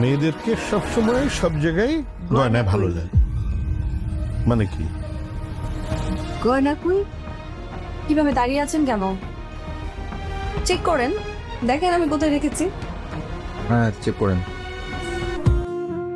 মেয়েদেরকে সবসময় সব জায়গায় গয়নায় ভালো লাগে, মানে কি? গয়না কই? কিভাবে দাঁড়িয়ে আছেন কেন? চেক করেন, দেখেন আমি কোথায় রেখেছি। হ্যাঁ, চেক করেন।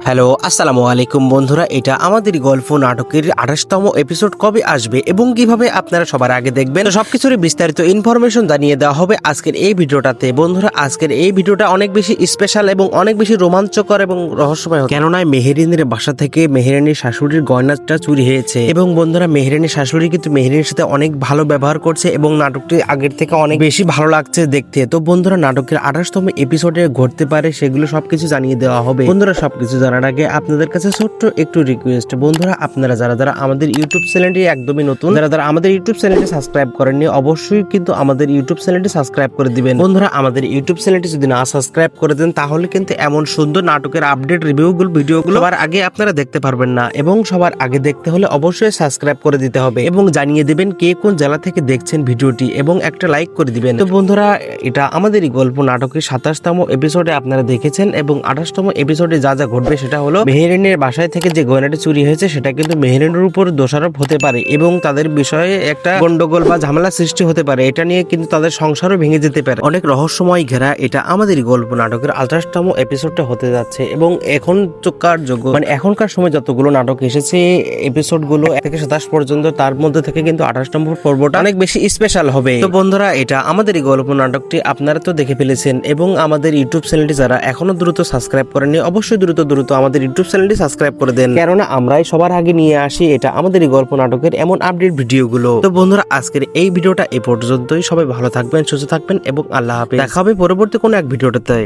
হ্যালো, আসসালামু আলাইকুম বন্ধুরা। এটা আমাদের গল্প নাটকের 28তম এপিসোড কবে আসবে এবং কিভাবে আপনারা সবার আগে দেখবেন, তো সবকিছুর বিস্তারিত ইনফরমেশন জানিয়ে দেওয়া হবে আজকের এই ভিডিওটাতে। বন্ধুরা, আজকের এই ভিডিওটা অনেক বেশি স্পেশাল এবং অনেক বেশি রোমাঞ্চকর এবং রহস্যময়, কেননা মেহেরিনের বাসা থেকে মেহেরানির শাশুড়ির গয়নাটা চুরি হয়েছে এবং বন্ধুরা মেহেরানির শাশুড়ি কিন্তু মেহেরানির সাথে অনেক ভালো ব্যবহার করছে এবং নাটকটি আগের থেকে অনেক বেশি ভালো লাগছে দেখতে। তো বন্ধুরা, নাটকের 28তম এপিসোডে ঘটতে পারে সেগুলো সবকিছু জানিয়ে দেওয়া হবে। বন্ধুরা, সবকিছু জানার আগে আপনাদের কাছে ছোট্ট একটু রিকোয়েস্ট, বন্ধুরা আপনারা যারা আমাদের ইউটিউব চ্যানেলটি একদমই নতুন, যারা আমাদের ইউটিউব চ্যানেলটি সাবস্ক্রাইব করেননি, অবশ্যই কিন্তু আমাদের ইউটিউব চ্যানেলটি সাবস্ক্রাইব করে দিবেন। বন্ধুরা, আমাদের ইউটিউব চ্যানেলটি যদি না সাবস্ক্রাইব করে দেন তাহলে কিন্তু এমন সুন্দর নাটকের আপডেট রিভিউগুলো ভিডিওগুলো সবার আগে আপনারা দেখতে পারবেন না, এবং সবার আগে দেখতে হলে অবশ্যই সাবস্ক্রাইব করে দিতে হবে এবং জানিয়ে দিবেন কে কোন জেলা থেকে দেখছেন ভিডিওটি এবং একটা লাইক করে দিবেন। তো বন্ধুরা, এটা আমাদেরই গল্প নাটকের 27তম এপিসোডে আপনারা দেখেছেন এবং 28তম এপিসোডে যা যা ঘটবে সেটা হলো মেহেরানির বাসায় থেকে যে গয়নাটি চুরি হয়েছে সেটা কিন্তু মেহেরানির উপর দোষারোপ হতে পারে এবং তাদের বিষয়ে একটা গন্ডগোল বা ঝামেলা সৃষ্টি হতে পারে। এটা নিয়ে কিন্তু তাদের সংসারও ভেঙে যেতে পারে। অনেক রহস্যময় ঘেরা এটা আমাদেরই গল্প নাটকের 28তম এপিসোডটা হতে যাচ্ছে এবং এখনকার যোগ্য মানে এখনকার সময় যতগুলো নাটক এসেছে এপিসোড গুলো 1 থেকে 27 পর্যন্ত, তার মধ্যে থেকে কিন্তু 28তম পর্বটা অনেক বেশি স্পেশাল হবে। তো বন্ধুরা, এটা আমাদেরই গল্প নাটকটি আপনারা তো দেখে ফেলেছেন এবং আমাদের ইউটিউব চ্যানেলটি যারা এখনো দ্রুত সাবস্ক্রাইব করেননি অবশ্যই দ্রুত আমাদের ইউটিউব চ্যানেলটি সাবস্ক্রাইব করে দেন, কেননা আমরাই সবার আগে নিয়ে আসি এটা আমাদেরই গল্প নাটকের এমন আপডেট ভিডিওগুলো। তো বন্ধুরা, আজকের এই ভিডিওটা এ পর্যন্তই। সবাই ভালো থাকবেন, সুস্থ থাকবেন এবং আল্লাহ হাফেজ। দেখা হবে পরবর্তী কোনো এক ভিডিওটাতে।